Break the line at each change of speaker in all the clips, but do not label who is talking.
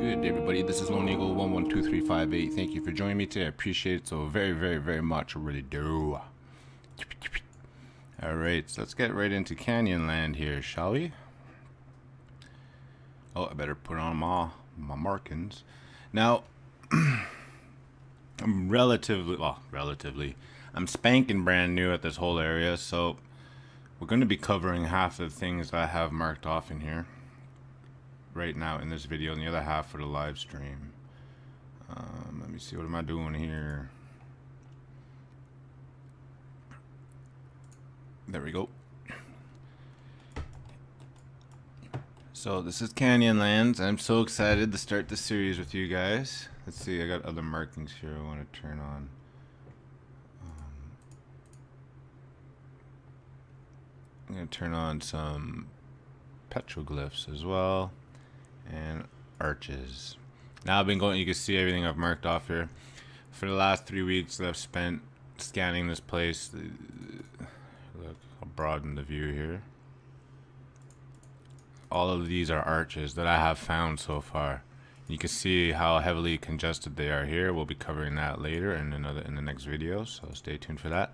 Good, everybody. This is Lone Eagle 112358. Thank you for joining me today. I appreciate it so very, very, very much. I really do. Alright, so let's get right into Canyonland here, shall we? Oh, I better put on my markings. Now, I'm relatively, I'm spanking brand new at this whole area, so we're going to be covering half of the things I have marked off in here right now in this video, and the other half for the live stream. Let me see, what am I doing here? There we go. So this is Canyonlands. I'm so excited to start this series with you guys. Let's see, I got other markings here I want to turn on. I'm going to turn on some petroglyphs as well, and arches. Now I've been going, you can see everything I've marked off here. For the last 3 weeks that I've spent scanning this place. Look, I'll broaden the view here. All of these are arches that I have found so far. You can see how heavily congested they are here. We'll be covering that later in the next video, so stay tuned for that.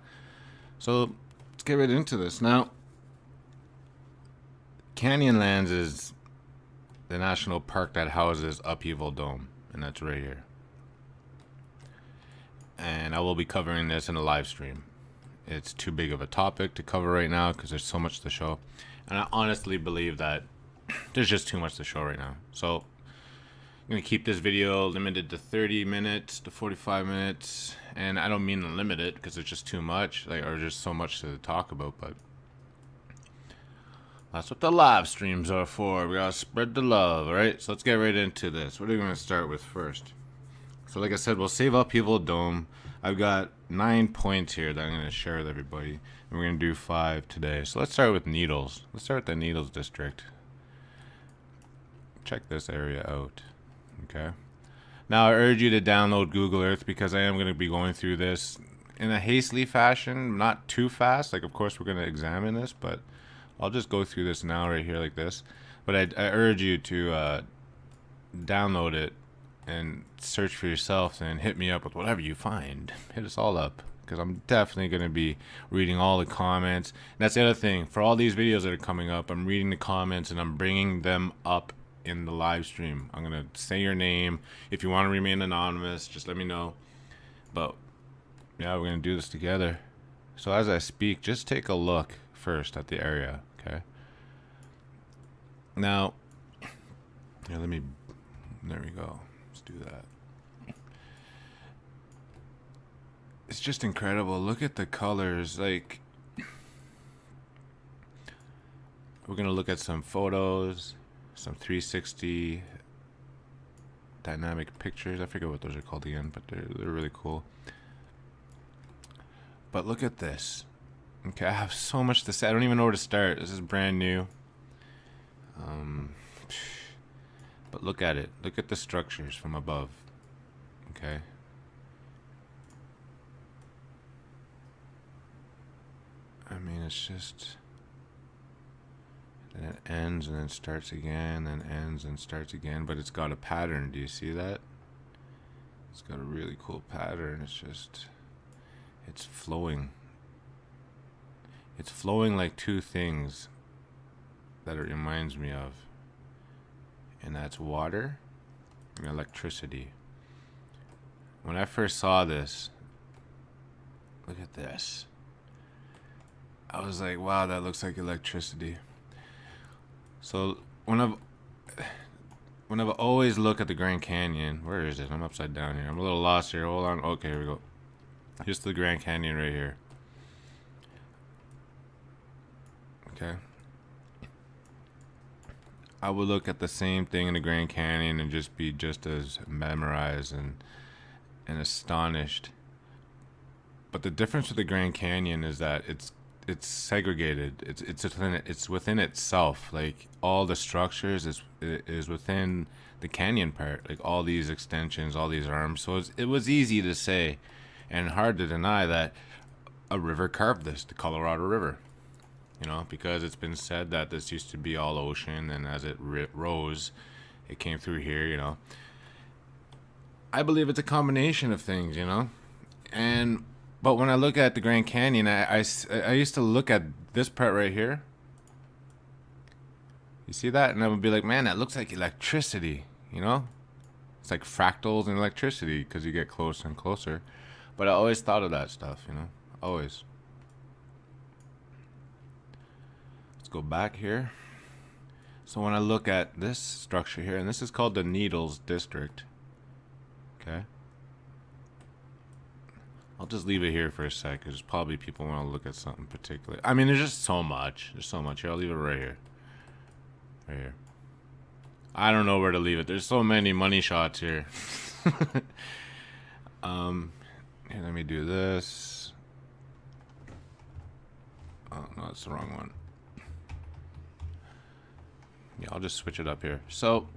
So let's get right into this. Now, Canyonlands is the national park that houses Upheaval Dome, and that's right here. And I will be covering this in a live stream. It's too big of a topic to cover right now because there's so much to show, and I honestly believe that there's just too much to show right now. So I'm gonna keep this video limited to 30 minutes to 45 minutes, and I don't mean to limit it because it's just too much, or just so much to talk about, but that's what the live streams are for. We gotta spread the love, alright? So let's get right into this. What are we gonna start with first? So like I said, we'll save Upheaval Dome. I've got 9 points here that I'm gonna share with everybody, and we're gonna do 5 today. So let's start with Needles. Let's start with the Needles district. Check this area out. Okay. Now I urge you to download Google Earth because I am gonna be going through this in a hastily fashion, not too fast. Like, of course we're gonna examine this, but I'll just go through this now right here like this. But I urge you to download it and search for yourself, and hit me up with whatever you find. Hit us all up, because I'm definitely going to be reading all the comments. And that's the other thing. For all these videos that are coming up, I'm reading the comments and I'm bringing them up in the live stream. I'm going to say your name. If you want to remain anonymous, just let me know. But yeah, we're going to do this together. So as I speak, just take a look first at the area. Okay. Now, yeah, there we go. Let's do that. It's just incredible. Look at the colors. Like, we're gonna look at some photos, some 360 dynamic pictures. I forget what those are called again, but they're really cool. But look at this. Okay, I have so much to say. I don't even know where to start. This is brand new. But look at it. Look at the structures from above. Okay. I mean, it's just, and it ends and then starts again, and ends and starts again, but it's got a pattern. Do you see that? It's got a really cool pattern. It's flowing. It's flowing like two things that it reminds me of, and that's water and electricity. When I first saw this, look at this, I was like, wow, that looks like electricity. So when I've always looked at the Grand Canyon, where is it? I'm upside down here. I'm a little lost here. Hold on. Okay, here we go. Here's the Grand Canyon right here. Okay. I would look at the same thing in the Grand Canyon and just be just as memorized and astonished. But the difference with the Grand Canyon is that it's segregated. It's within itself. Like, all the structures is within the canyon part. Like, all these extensions, all these arms. So it was easy to say and hard to deny that a river carved this, the Colorado River. You know, because it's been said that this used to be all ocean, and as it rose, it came through here, you know. I believe it's a combination of things, you know. And but when I look at the Grand Canyon, I used to look at this part right here. You see that? And I would be like, man, that looks like electricity, you know? It's like fractals and electricity because you get closer and closer. But I always thought of that stuff, you know? Always. Let's go back here. So when I look at this structure here, and this is called the Needles District. Okay. I'll just leave it here for a sec because probably people want to look at something particular. I mean, there's just so much. There's so much here. I'll leave it right here. Right here. I don't know where to leave it. There's so many money shots here. Here, let me do this. Oh, no, that's the wrong one. Yeah, I'll just switch it up here. So,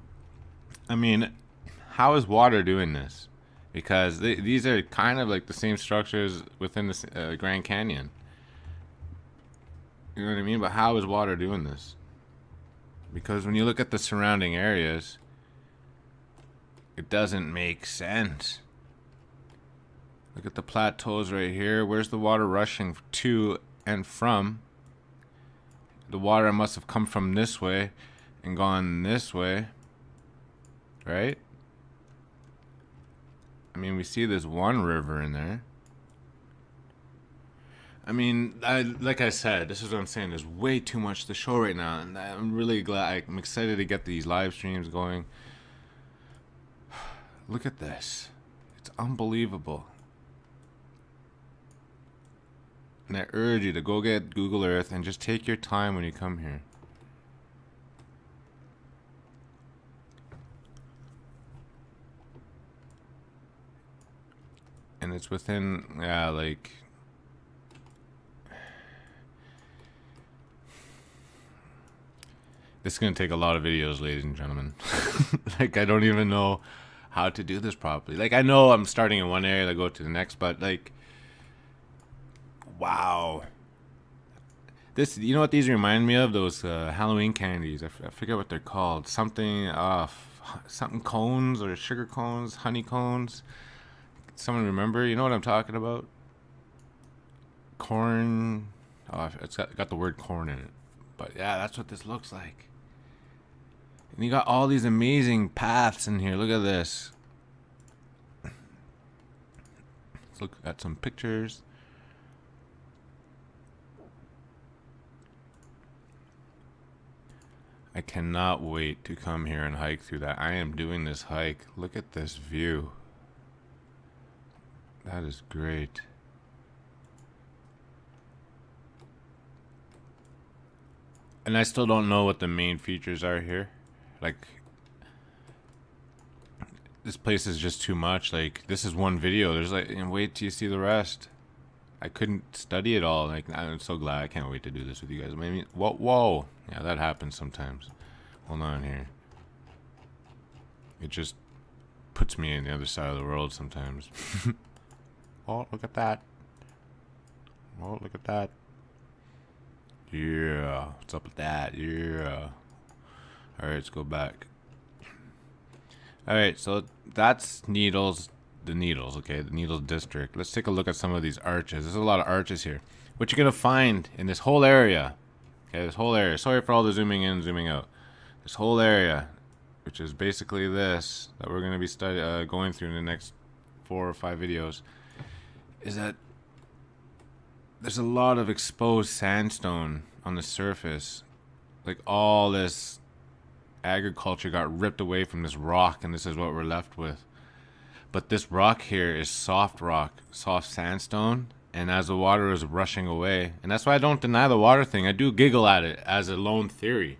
I mean, how is water doing this? Because these are kind of like the same structures within the Grand Canyon. You know what I mean? But how is water doing this? Because when you look at the surrounding areas, it doesn't make sense. Look at the plateaus right here. Where's the water rushing to and from? The water must have come from this way and gone this way, right? I mean, we see this one river in there. I mean, like I said, this is what I'm saying. There's way too much to show right now, and I'm really glad. I'm excited to get these live streams going. Look at this. It's unbelievable. And I urge you to go get Google Earth and just take your time when you come here. And it's within, yeah, like... This is going to take a lot of videos, ladies and gentlemen. Like, I don't even know how to do this properly. Like, I know I'm starting in one area, I go to the next, but, like, wow. This, you know what these remind me of? Those Halloween candies. I forget what they're called. Something, something cones or sugar cones, honey cones. Someone remember? You know what I'm talking about? Corn. Oh, it's got the word corn in it. But yeah, that's what this looks like. And you got all these amazing paths in here. Look at this. Let's look at some pictures. I cannot wait to come here and hike through that. I am doing this hike. Look at this view. That is great. And I still don't know what the main features are here. Like, this place is just too much. Like, this is one video. There's like, and wait till you see the rest. I couldn't study it all. Like, I'm so glad. I can't wait to do this with you guys. Maybe, whoa. Yeah, that happens sometimes. Hold on here. It just puts me in the other side of the world sometimes. Oh, look at that. Oh, look at that. Yeah, what's up with that? Yeah. Alright, let's go back. Alright, so that's Needles, the Needles, okay? The Needles District. Let's take a look at some of these arches. There's a lot of arches here. What you're going to find in this whole area, okay, this whole area. Sorry for all the zooming in, zooming out. This whole area, which is basically this, that we're going to be going through in the next 4 or 5 videos, is that there's a lot of exposed sandstone on the surface. Like, all this agriculture got ripped away from this rock, and this is what we're left with. But this rock here is soft rock, soft sandstone, and as the water is rushing away, and that's why I don't deny the water thing. I do giggle at it as a lone theory.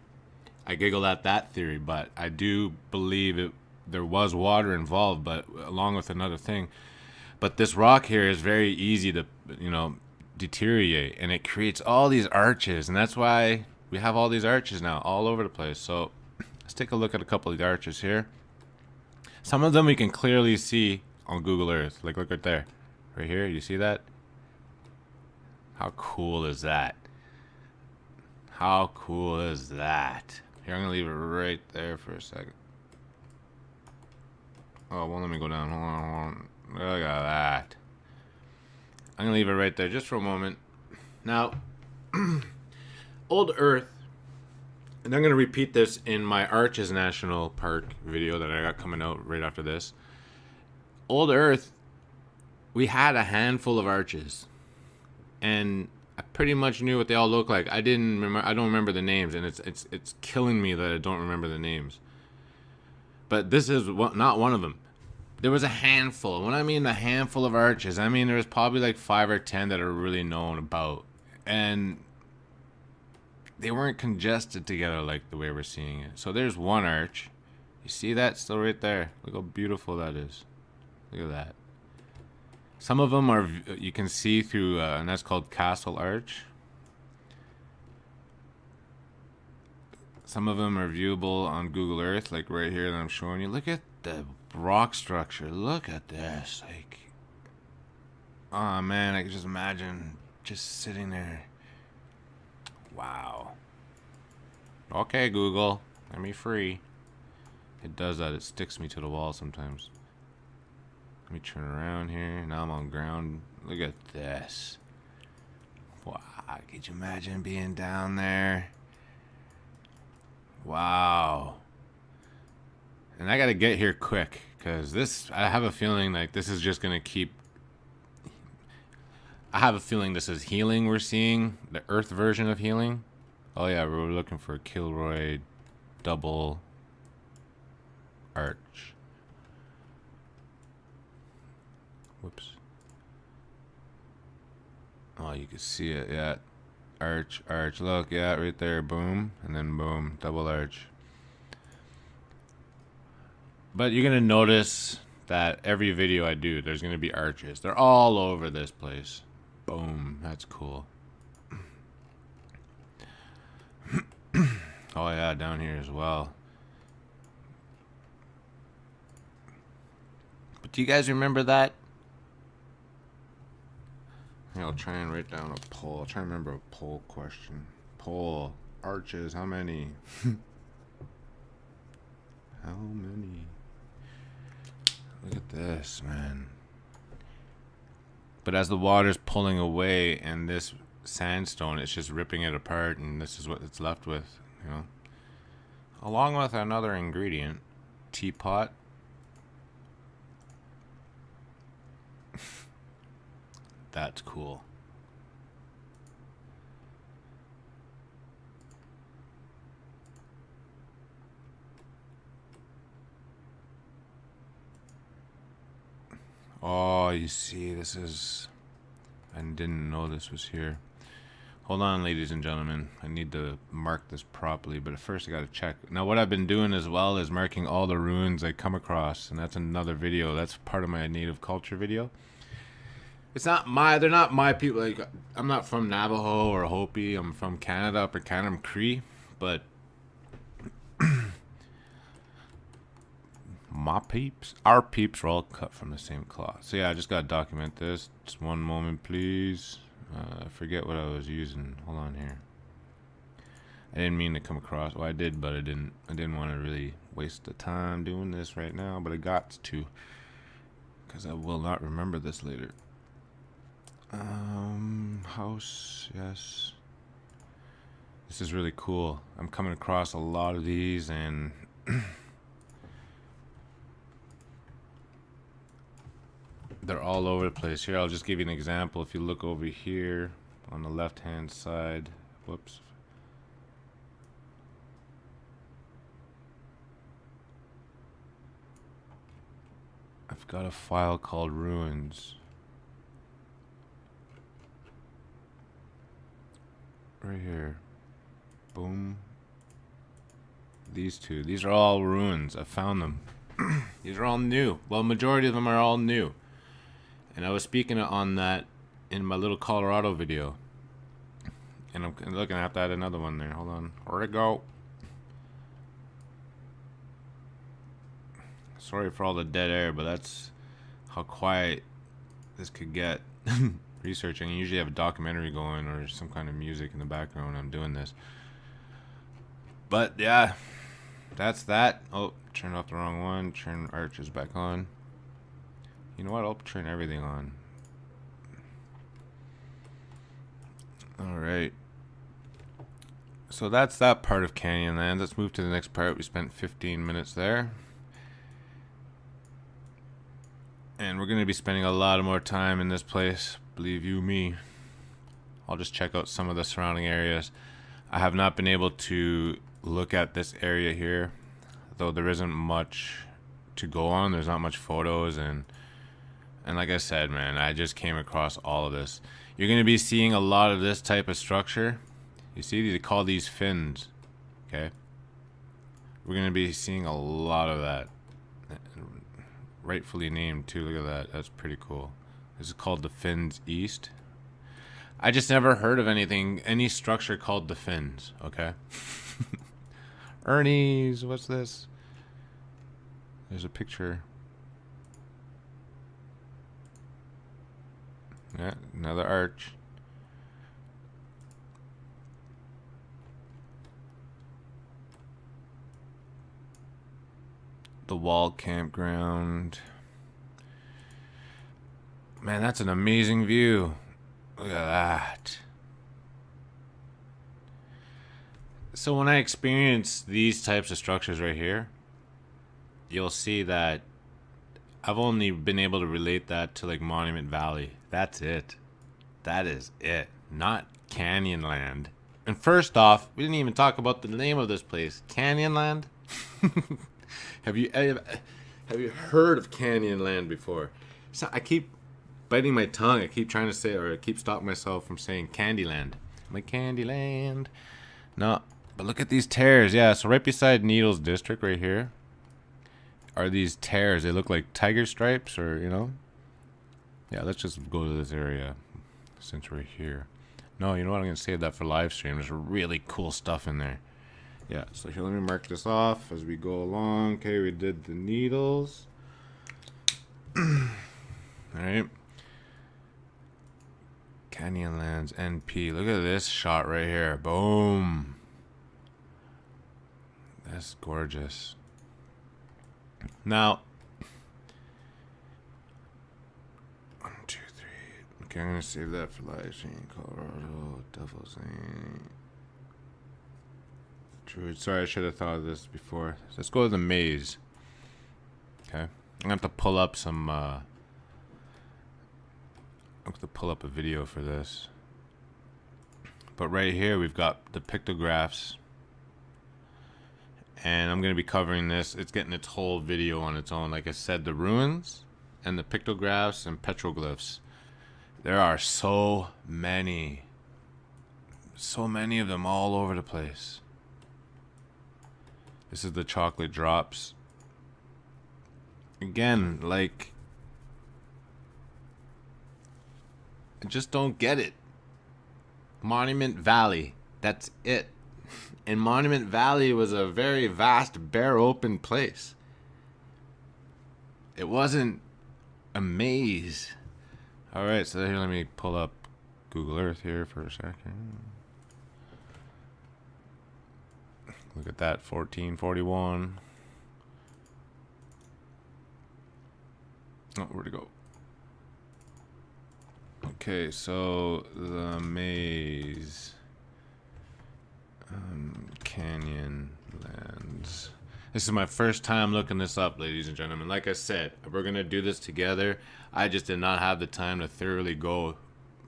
I giggle at that theory, but I do believe there was water involved, but along with another thing. But this rock here is very easy to, you know, deteriorate, and it creates all these arches, and that's why we have all these arches now all over the place. So let's take a look at a couple of the arches here. Some of them we can clearly see on Google Earth. Like, look right there, right here. You see that? How cool is that? How cool is that? Here, I'm gonna leave it right there for a second. Oh, well, let me go down. Hold on, hold on. Look at that. I'm gonna leave it right there just for a moment. Now, Old Earth, and I'm gonna repeat this in my Arches National Park video that I got coming out right after this. Old Earth, we had a handful of arches, and I pretty much knew what they all look like. I don't remember the names, and it's killing me that I don't remember the names. But this is not one of them. There was a handful. When I mean a handful of arches, I mean there was probably like 5 or 10 that are really known about, and they weren't congested together like the way we're seeing it. So there's one arch. You see that still right there? Look how beautiful that is. Look at that. Some of them are you can see through, and that's called Castle Arch. Some of them are viewable on Google Earth, like right here that I'm showing you. Look at the rock structure. Look at this. Like, oh man, I can just imagine just sitting there. Wow. Okay, Google, let me free. It does that. It sticks me to the wall sometimes. Let me turn around here. Now I'm on ground. Look at this. Wow. Could you imagine being down there? Wow. And I gotta get here quick, because I have a feeling like this is just gonna keep. I have a feeling this is healing we're seeing. The Earth version of healing. Oh yeah, we're looking for a Kilroy double arch. Whoops. Oh, you can see it, yeah. Arch, look, yeah, right there, boom, and then boom, double arch. But you're gonna notice that every video I do, there's gonna be arches. They're all over this place. Boom, that's cool. Oh yeah, down here as well. But do you guys remember that? I'll try and write down a poll. I'll try and remember a poll question. Poll. Arches, how many? How many? Look at this, man. But as the water's pulling away and this sandstone, it's just ripping it apart, and this is what it's left with, you know. Along with another ingredient, teapot. That's cool. Oh, you see, this is... I didn't know this was here. Hold on, ladies and gentlemen. I need to mark this properly, but first I gotta check. Now, what I've been doing as well is marking all the ruins I come across, and that's another video. That's part of my native culture video. It's not they're not my people. Like, I'm not from Navajo or Hopi. I'm from Canada, Upper Canada. I'm Cree, but my peeps, our peeps are all cut from the same cloth. So yeah, I just gotta document this. Just one moment, please. I forget what I was using. Hold on here. I didn't mean to come across. Well, I did, but I didn't want to really waste the time doing this right now. But I got to, because I will not remember this later. House, yes. This is really cool. I'm coming across a lot of these, and they're all over the place. Here, I'll just give you an example. If you look over here on the left-hand side, whoops. I've got a file called Ruins. Right here. Boom. These two. These are all ruins. I found them. These are all new. Well, majority of them are all new. And I was speaking on that in my little Colorado video. And I'm looking, I have to add another one there. Hold on. Where'd it go? Sorry for all the dead air, but that's how quiet this could get. Researching. I usually have a documentary going or some kind of music in the background when I'm doing this. But yeah, that's that. Oh, Turn off the wrong one. Turn arches back on. You know what? I'll turn everything on. Alright. So that's that part of Canyonlands. Let's move to the next part. We spent 15 minutes there. And we're going to be spending a lot of more time in this place. Believe you me. I'll just check out some of the surrounding areas. I have not been able to look at this area here, though there isn't much to go on. There's not much photos, and like I said, man, I just came across all of this. You're going to be seeing a lot of this type of structure. You see, they call these fins. Okay, we're going to be seeing a lot of that. Rightfully named too. Look at that. That's pretty cool. This is called the Fins East. I just never heard of any structure called the Fins. Okay. Ernie's. What's this? There's a picture. Yeah, another arch. The Wall Campground. Man, that's an amazing view. Look at that. So when I experience these types of structures right here, you'll see that I've only been able to relate that to like Monument Valley. That's it. That is it. Not Canyonland. And first off, we didn't even talk about the name of this place. Canyonland? Have you heard of Canyonland before? So I keep biting my tongue. I keep trying to say, or I keep stopping myself from saying Candyland. I'm like, Candyland. No, but look at these tears. Yeah, so right beside Needles District right here are these tears. They look like tiger stripes, or, you know. Yeah, let's just go to this area since we're here. No, you know what? I'm going to save that for live stream. There's really cool stuff in there. Yeah, so here, let me mark this off as we go along. Okay, we did the Needles. Alright. Canyonlands NP. Look at this shot right here. Boom. That's gorgeous. Now, 1, 2, 3. Okay, I'm gonna save that for live stream. Colorado, Devil's Lane. Druid. Sorry, I should have thought of this before. Let's go to the maze. Okay, I'm gonna have to pull up some. I'm going to pull up a video for this. But right here we've got the pictographs. And I'm going to be covering this. It's getting its whole video on its own. Like I said, the ruins and the pictographs and petroglyphs. There are so many. So many of them all over the place. This is the chocolate drops. Again, like, I just don't get it. Monument Valley. That's it. And Monument Valley was a very vast, bare, open place. It wasn't a maze. Alright, so here, let me pull up Google Earth here for a second. Look at that, 1441. Oh, where'd it go? Okay, so the maze. Canyonlands. This is my first time looking this up, ladies and gentlemen. Like I said, we're gonna do this together. I just did not have the time to thoroughly go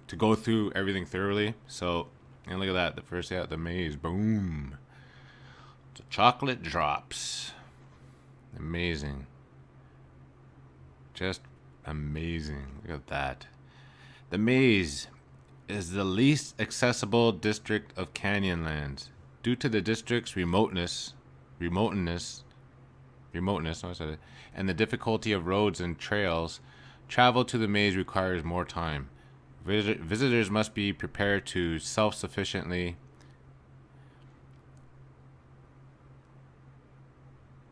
through everything thoroughly. So, and look at that, the first out, the maze, boom. The chocolate drops. Amazing. Just amazing. Look at that. The maze is the least accessible district of Canyonlands. Due to the district's remoteness, and the difficulty of roads and trails, travel to the maze requires more time. Visitors must be prepared to self-sufficiently.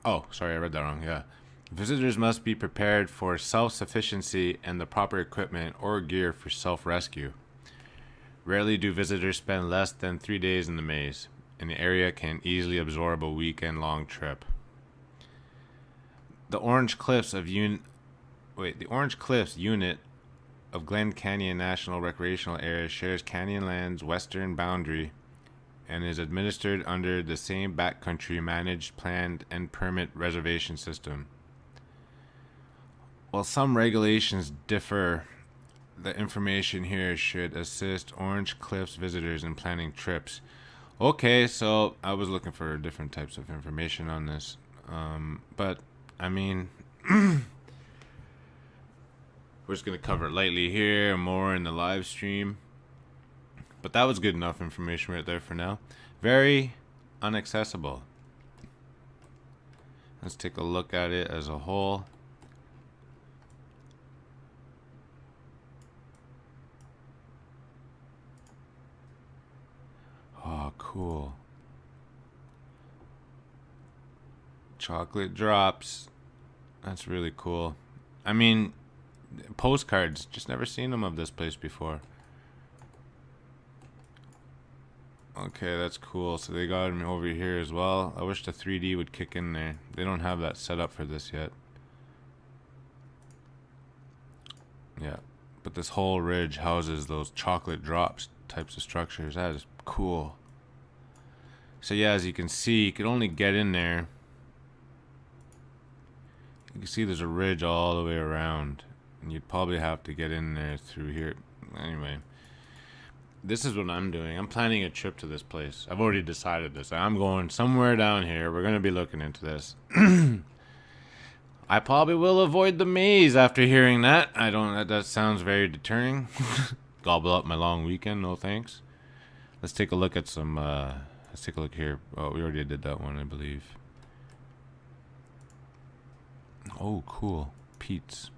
Oh, sorry, I read that wrong. Yeah. Visitors must be prepared for self-sufficiency and the proper equipment or gear for self-rescue. Rarely do visitors spend less than 3 days in the maze, and the area can easily absorb a weekend-long trip. The Orange Cliffs of the Orange Cliffs unit of Glen Canyon National Recreational Area shares Canyonlands' western boundary and is administered under the same backcountry managed, planned, and permit reservation system. While some regulations differ, the information here should assist Orange Cliffs visitors in planning trips. Okay, so I was looking for different types of information on this. But, I mean, we're just going to cover it lightly here, more in the live stream. But that was good enough information right there for now. Very inaccessible. Let's take a look at it as a whole. Oh, cool. Chocolate drops. That's really cool. I mean, postcards. Just never seen them of this place before. Okay, that's cool. So they got them over here as well. I wish the 3D would kick in there. They don't have that set up for this yet. Yeah. But this whole ridge houses those chocolate drops types of structures. That is cool. So yeah, as you can see, you could only get in there. You can see there's a ridge all the way around, and you'd probably have to get in there through here. Anyway, this is what I'm doing. I'm planning a trip to this place. I've already decided this. I'm going somewhere down here. We're going to be looking into this. I probably will avoid the maze after hearing that. That sounds very deterring. Gobble up my long weekend, no thanks. Let's take a look at some, let's take a look here. Oh, we already did that one, I believe. Oh, cool. Pete's.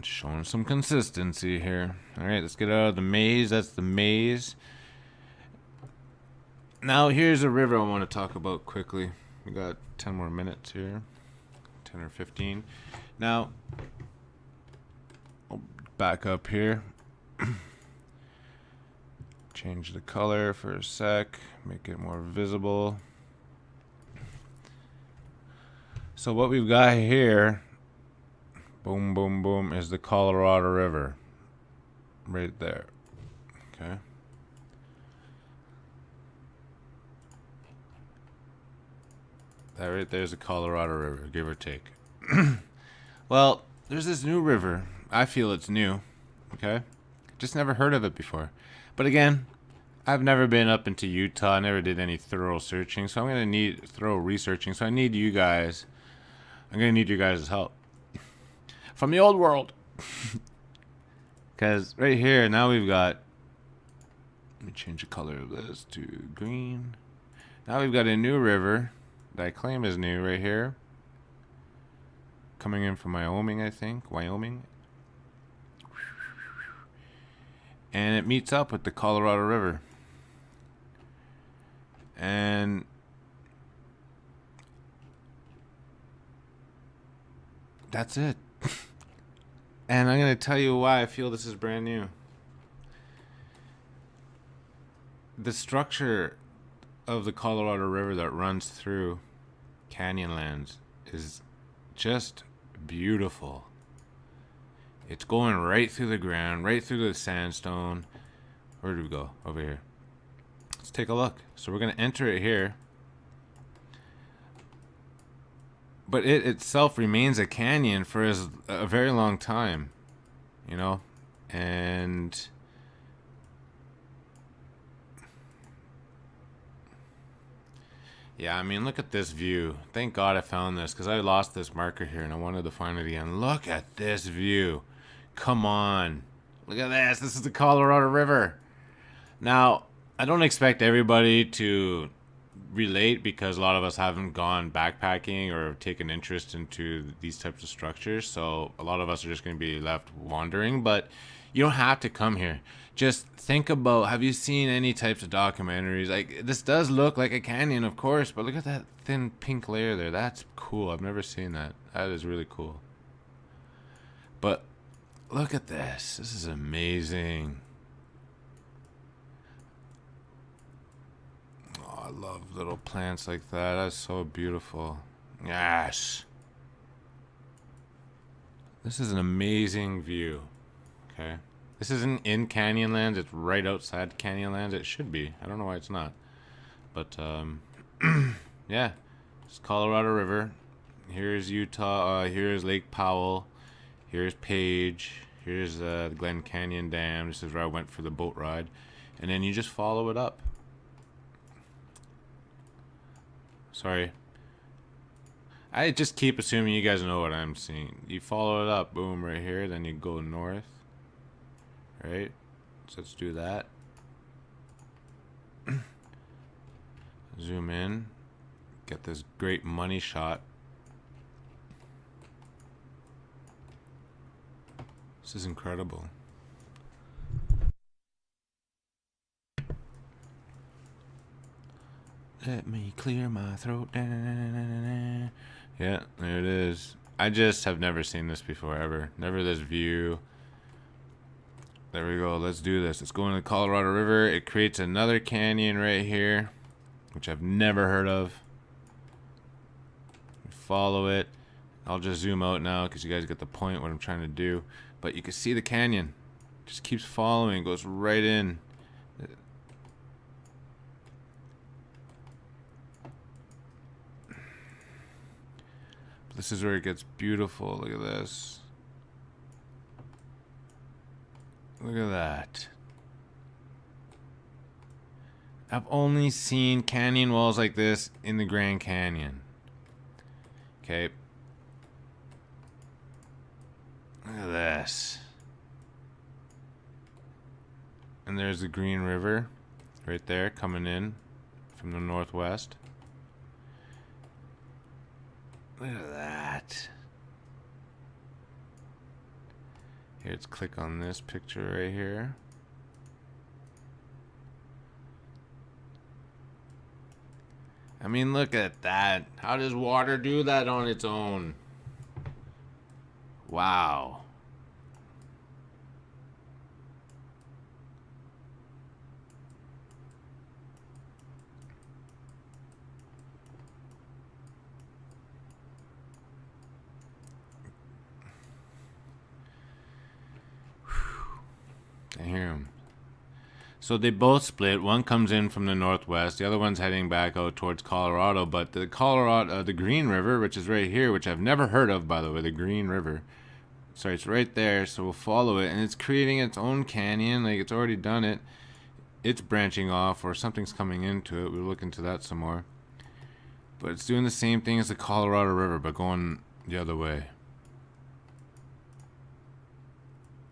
Showing some consistency here. Alright, let's get out of the maze. That's the maze. Now, here's a river I want to talk about quickly. We got 10 more minutes here. 10 or 15. Now, I'll back up here. Change the color for a sec. Make it more visible. So what we've got here, boom, boom, boom, is the Colorado River. Right there. Okay. That right there is the Colorado River, give or take. Well, there's this new river. I feel it's new. Okay? Just never heard of it before. But again, I've never been up into Utah. I never did any thorough searching. So I'm going to need thorough researching. So I need you guys. I'm going to need your guys' help. From the old world. Because right here, now we've got... Let me change the color of this to green. Now we've got a new river that I claim is new right here. Coming in from Wyoming, I think. Wyoming. And it meets up with the Colorado River. And that's it. And I'm going to tell you why I feel this is brand new. The structure of the Colorado River that runs through Canyonlands is just beautiful. It's going right through the ground, right through the sandstone. Where do we go? Over here. Let's take a look. So we're going to enter it here. But it itself remains a canyon for a very long time, you know, and yeah, I mean, look at this view. Thank God I found this because I lost this marker here and I wanted to find it again. Look at this view. Come on. Look at this. This is the Colorado River. Now, I don't expect everybody to relate because a lot of us haven't gone backpacking or taken interest into these types of structures, so a lot of us are just going to be left wandering. But you don't have to come here. Just think about, have you seen any types of documentaries? Like, this does look like a canyon, of course, but look at that thin pink layer there. That's cool. I've never seen that. That is really cool. But look at this. This is amazing. love little plants like that. That's so beautiful. Yes. This is an amazing view. Okay. This isn't in Canyonlands. It's right outside Canyonlands. It should be. I don't know why it's not. But, yeah. It's Colorado River. Here's Utah. Here's Lake Powell. Here's Page. Here's the Glen Canyon Dam. This is where I went for the boat ride. And then you just follow it up. Sorry. I just keep assuming you guys know what I'm seeing. You follow it up. Boom, right here. Then you go north. Right? So let's do that. Zoom in. Get this great money shot. This is incredible. Let me clear my throat. Yeah, there it is. I just have never seen this before, ever. Never this view. There we go. Let's do this. Let's go into the Colorado River. It creates another canyon right here, which I've never heard of. Follow it. I'll just zoom out now because you guys get the point what I'm trying to do. But you can see the canyon. Just keeps following. Goes right in. This is where it gets beautiful. Look at this. Look at that. I've only seen canyon walls like this in the Grand Canyon. Okay. Look at this. And there's the Green River right there coming in from the northwest. Look at that. Here, let's click on this picture right here. I mean, look at that. How does water do that on its own? Wow. I hear him. So they both split. One comes in from the northwest. The other one's heading back out towards Colorado. But the the Green River, which is right here, which I've never heard of, by the way, the Green River. Sorry, it's right there. So we'll follow it, and it's creating its own canyon. Like it's already done it. It's branching off, or something's coming into it. We'll look into that some more. But it's doing the same thing as the Colorado River, but going the other way.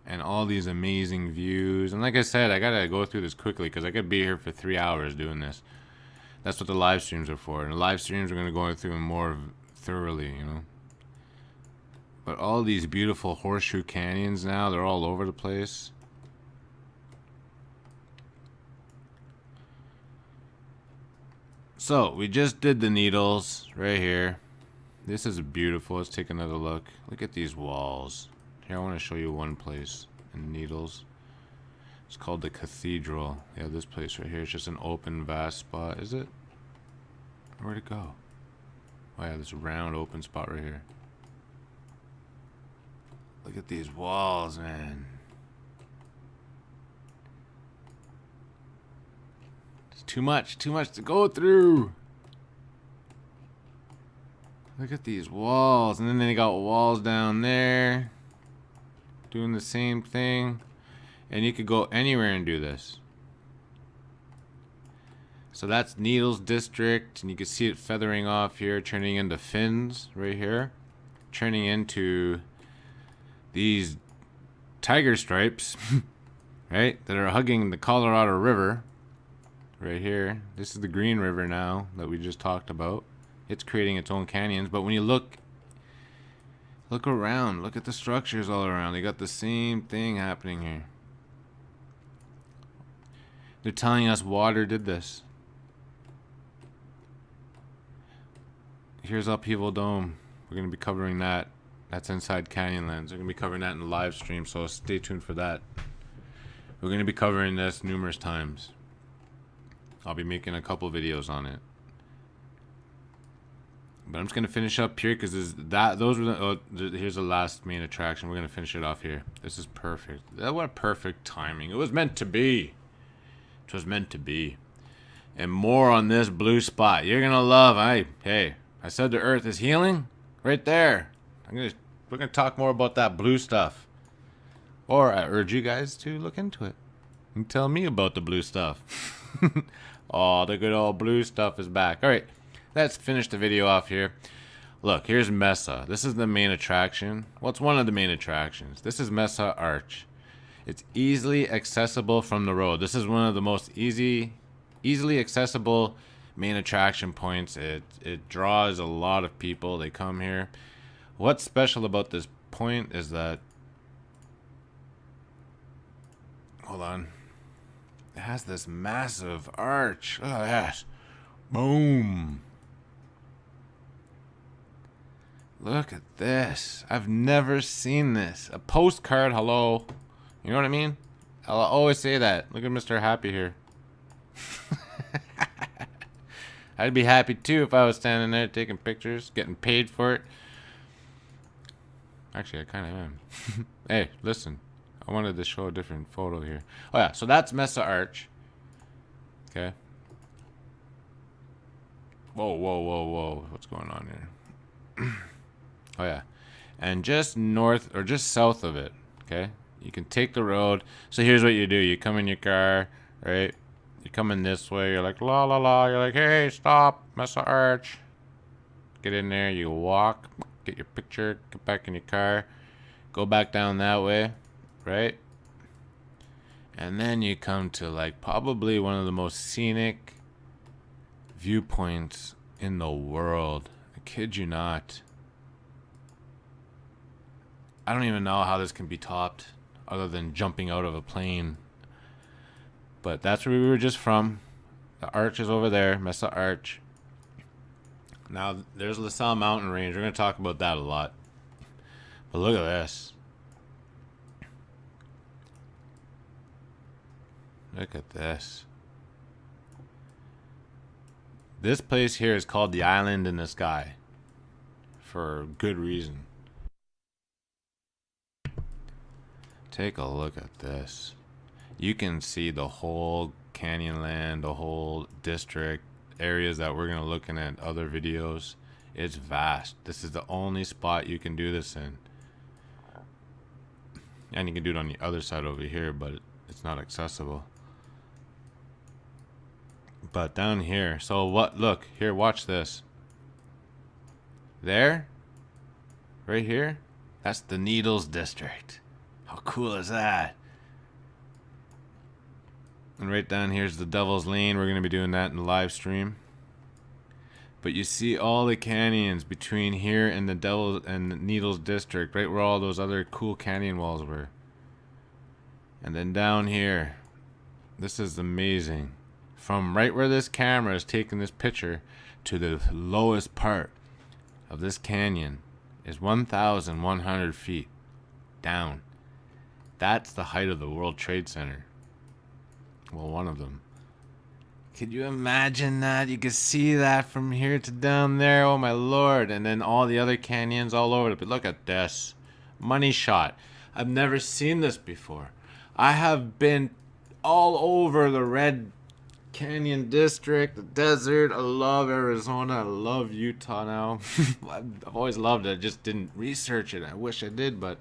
And all these amazing views. And like I said, I gotta go through this quickly because I could be here for 3 hours doing this. That's what the live streams are for. And the live streams are gonna go through them more thoroughly, you know. But all these beautiful horseshoe canyons now, they're all over the place. So we just did the Needles right here. This is beautiful. Let's take another look. Look at these walls. Here, I want to show you one place in Needles. It's called the Cathedral. Yeah, this place right here. It's just an open, vast spot. Is it? Where'd it go? Oh yeah, this round open spot right here. Look at these walls, man. It's too much to go through. Look at these walls. And then they got walls down there. Doing the same thing. And you could go anywhere and do this. So that's Needles District. And you can see it feathering off here. Turning into fins right here. Turning into these tiger stripes. Right? That are hugging the Colorado River. Right here. This is the Green River now that we just talked about. It's creating its own canyons. But when you look around. Look at the structures all around. They got the same thing happening here. They're telling us water did this. Here's Upheaval Dome. We're going to be covering that. That's inside Canyonlands. We're going to be covering that in the live stream, so stay tuned for that. We're going to be covering this numerous times. I'll be making a couple videos on it. But I'm just gonna finish up here because those were here's the last main attraction. We're gonna finish it off here. This is perfect. What a perfect timing. It was meant to be. It was meant to be. And more on this blue spot. You're gonna love. Hey, I said the Earth is healing, right there. We're gonna talk more about that blue stuff. Or I urge you guys to look into it and tell me about the blue stuff. Oh, the good old blue stuff is back. All right, let's finish the video off here. Look, here's Mesa. This is the main attraction. What's one of the main attractions? This is Mesa Arch. It's easily accessible from the road. This is one of the most easily accessible main attraction points. It draws a lot of people. They come here. What's special about this point is that, hold on, it has this massive arch. Look at that. Boom. Look at this. I've never seen this. A postcard, hello. You know what I mean? I'll always say that. Look at Mr. Happy here. I'd be happy too if I was standing there taking pictures, getting paid for it. Actually, I kind of am. Hey, listen. I wanted to show a different photo here. Oh yeah, so that's Mesa Arch. Okay. Whoa, whoa, whoa, whoa. What's going on here? Oh yeah. And just north or just south of it, okay? You can take the road. So here's what you do. You come in your car, right? You're coming this way. You're like, la, la, la. You're like, hey, stop. Mesa Arch. Get in there. You walk. Get your picture. Get back in your car. Go back down that way, right? And then you come to like probably one of the most scenic viewpoints in the world. I kid you not. I don't even know how this can be topped other than jumping out of a plane. But that's where we were just from. The arch is over there, Mesa Arch. Now, there's LaSalle Mountain Range. We're going to talk about that a lot. But look at this. Look at this. This place here is called the Island in the Sky. For good reason. Take a look at this. You can see the whole Canyonland, the whole district, areas that we're going to look at other videos. It's vast. This is the only spot you can do this in. And you can do it on the other side over here, but it's not accessible. But down here, so what, look, here, watch this. There, right here, that's the Needles District. How cool is that? And right down here's the Devil's Lane. We're going to be doing that in the live stream. But you see all the canyons between here and the Devil and the Needles District, right where all those other cool canyon walls were. And then down here, this is amazing. From right where this camera is taking this picture to the lowest part of this canyon is 1,100 feet down. That's the height of the World Trade Center. Well, one of them. Could you imagine that? You could see that from here to down there. Oh my lord. And then all the other canyons all over it. But look at this. Money shot. I've never seen this before. I have been all over the Red Canyon District, the desert. I love Arizona. I love Utah now. I've always loved it. I just didn't research it. I wish I did, but...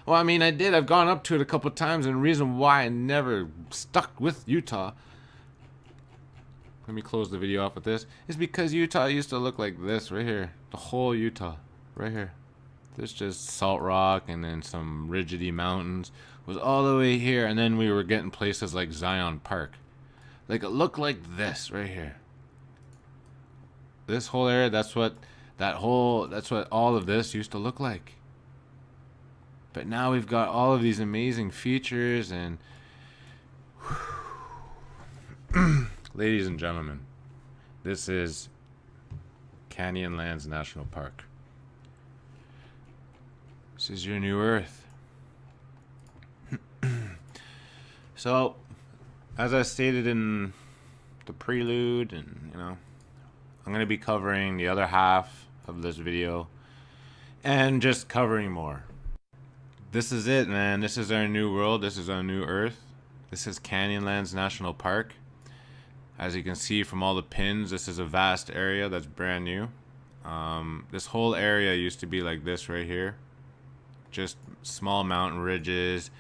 Well, I mean, I did. I've gone up to it a couple times, and the reason why I never stuck with Utah, let me close the video off with this, is because Utah used to look like this right here. The whole Utah, right here. There's just salt rock and then some rigidy mountains. It was all the way here, and then we were getting places like Zion Park. Like, it looked like this right here. This whole area, that's what all of this used to look like. But now we've got all of these amazing features and ladies and gentlemen, this is Canyonlands National Park. This is your new Earth. So, as I stated in the prelude, and I'm gonna be covering the other half of this video and just covering more. This is it, man. This is our new world. This is our new Earth. This is Canyonlands National Park. As you can see from all the pins, this is a vast area that's brand new. This whole area used to be like this right here. Just small mountain ridges,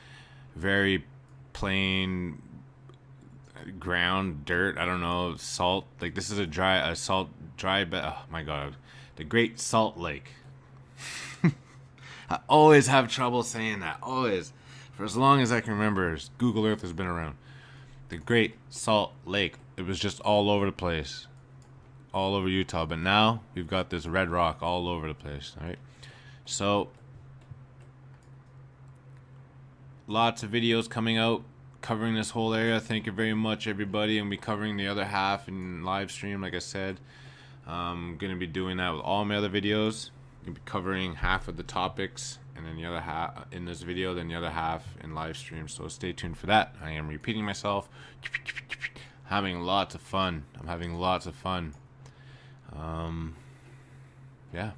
very plain ground, dirt, I don't know, salt. Like this is a dry bed. Oh my god. The Great Salt Lake. I always have trouble saying that. Always. For as long as I can remember, Google Earth has been around. The Great Salt Lake. It was just all over the place. All over Utah. But now we've got this red rock all over the place. Alright. So lots of videos coming out covering this whole area. Thank you very much, everybody. I'm gonna be covering the other half in live stream, like I said. I'm gonna be doing that with all my other videos. Gonna be covering half of the topics, and then the other half in this video, then the other half in live stream. So stay tuned for that. I am repeating myself. Having lots of fun. I'm having lots of fun. Yeah.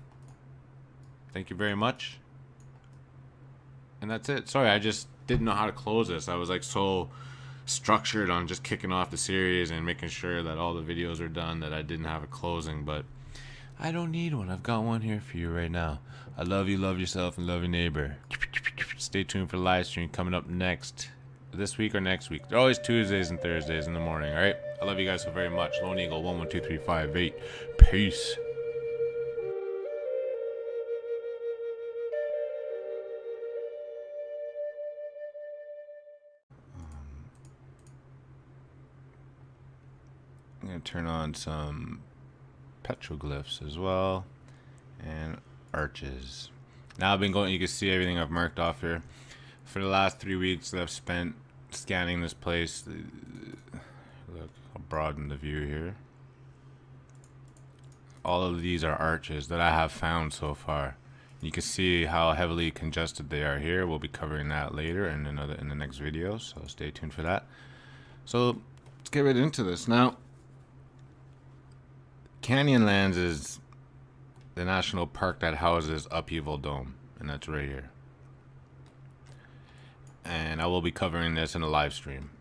Thank you very much. And that's it. Sorry, I just didn't know how to close this. I was like so structured on just kicking off the series and making sure that all the videos are done that I didn't have a closing, but I don't need one. I've got one here for you right now. I love you, love yourself, and love your neighbor. Stay tuned for the live stream coming up next, this week or next week. They're always Tuesdays and Thursdays in the morning, alright? I love you guys so very much. Lone Eagle 112358. Peace. I'm going to turn on some petroglyphs as well, and arches. Now I've been going, you can see everything I've marked off here. For the last 3 weeks that I've spent scanning this place. Look, I'll broaden the view here. All of these are arches that I have found so far. You can see how heavily congested they are here. We'll be covering that later in the next video, so stay tuned for that. So let's get right into this now. Canyonlands is the national park that houses Upheaval Dome, and that's right here. And I will be covering this in a live stream.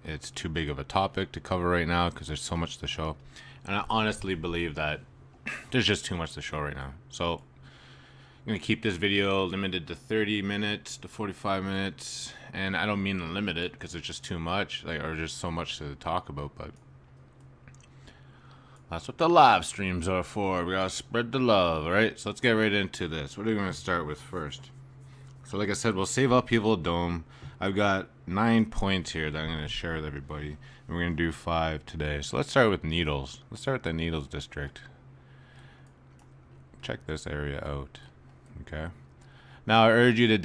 It's too big of a topic to cover right now because there's so much to show, and I honestly believe that there's just too much to show right now. So I'm gonna keep this video limited to 30 minutes to 45 minutes, and I don't mean to limit it because it's just too much, like, or just so much to talk about, but that's what the live streams are for. We gotta spread the love, alright? So let's get right into this. What are we gonna start with first? So like I said, we'll save Upheaval Dome. I've got 9 points here that I'm gonna share with everybody, and we're gonna do 5 today. So let's start with Needles. Let's start with the Needles district. Check this area out. Okay. Now I urge you to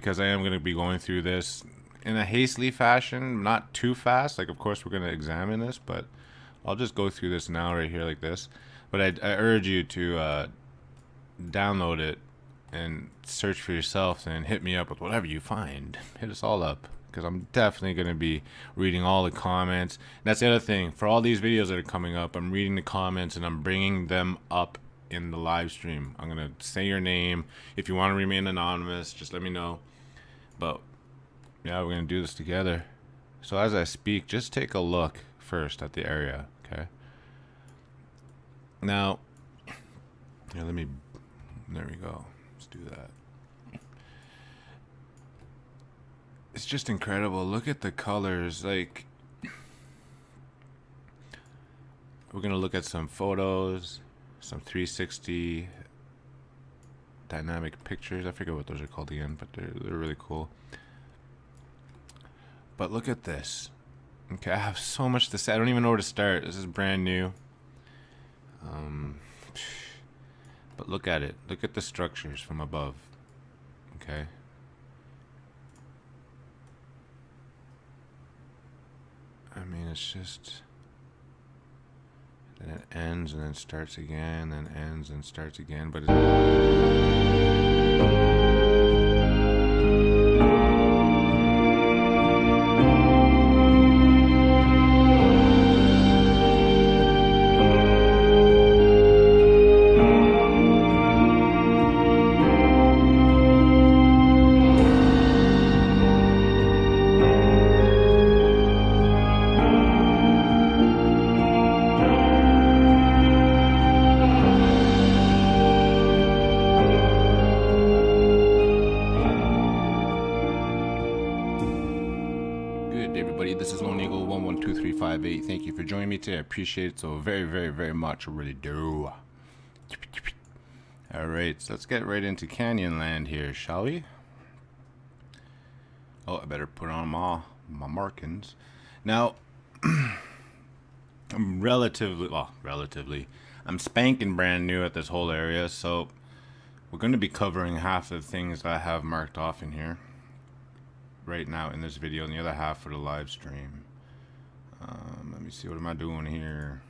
because I am going to be going through this in a hastily fashion, not too fast. Like, of course, we're going to examine this, but I'll just go through this now right here like this. But I urge you to download it and search for yourself and hit me up with whatever you find. Hit us all up, because I'm definitely going to be reading all the comments. And that's the other thing. For all these videos that are coming up, I'm reading the comments and I'm bringing them up in the live stream. I'm going to say your name. If you want to remain anonymous, just let me know. But yeah, we're going to do this together. So as I speak, just take a look first at the area, okay? Now, here, there we go. Let's do that. It's just incredible. Look at the colors. Like, we're going to look at some photos, some 360 dynamic pictures. I forget what those are called again, but they're really cool. But look at this. Okay, I have so much to say. I don't even know where to start. This is brand new. But look at it. Look at the structures from above. Okay. I mean, it's just... Then it ends and then starts again, then ends and starts again, but thank you for joining me today. I appreciate it so very, very, very much. I really do. Alright, so let's get right into Canyonland here, shall we? Oh, I better put on my markings. Now, I'm I'm spanking brand new at this whole area, so we're going to be covering half of the things that I have marked off in here right now in this video, and the other half for the live stream. Let me see, what am I doing here?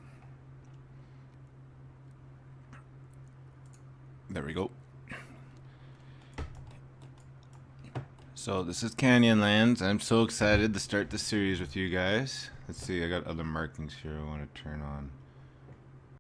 There we go. So this is Canyonlands. I'm so excited to start this series with you guys. Let's see, I got other markings here I want to turn on.